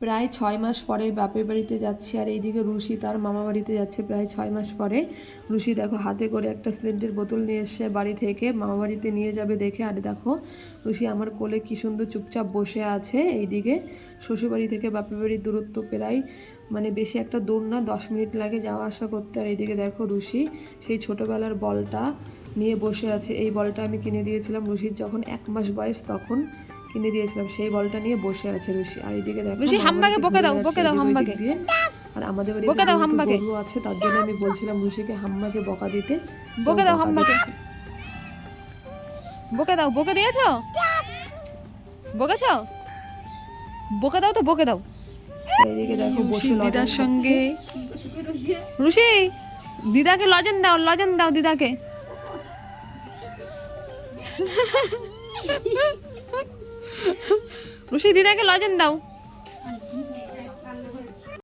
প্রায় 6 মাস পরে বাপের বাড়িতে যাচ্ছি, আর এইদিকে রুশি তার মামা বাড়িতে যাচ্ছে প্রায় 6 মাস পরে। রুশি দেখো হাতে করে একটা স্লেন্টের বোতল নিয়ে এসে বাড়ি থেকে মামা বাড়িতে নিয়ে যাবে দেখে। আর দেখো রুশি আমার কোলে কি সুন্দর চুপচাপ বসে আছে। এইদিকে শ্বশুরবাড়ি থেকে বাপের বাড়ির দূরত্ব প্রায় মানে বেশি একটা দূর না, 10 মিনিট লাগে যাওয়া আসা করতে। আর এইদিকে দেখো রুশি সেই ছোটোবেলার বলটা নিয়ে বসে আছে। এই বলটা আমি কিনে দিয়েছিলাম রুশির যখন 1 মাস বয়স, তখন কিনে দিয়েছিলাম। সেই বলটা নিয়ে বসে আছে রুশি। আর এইদিকে দেখো রুশি হাম্বাকে বকে দাও হাম্বাকে। আর আমাদের বাড়িতে গরু আছে, তার জন্য আমি বলছিলাম রুশিকে হাম্মাকে বকা দিতে। বকে দাও হাম্বাকে, বকে দাও। বকে দিয়েছো? বকেছো? বকে দাও তো, বকে দাও। আর এইদিকে দেখো বসে দিদার সঙ্গে। রুশি দিদাকে লজেন দাও, লজেন দাও দিদাকে। রুশি দিদাকে লজেন দাও।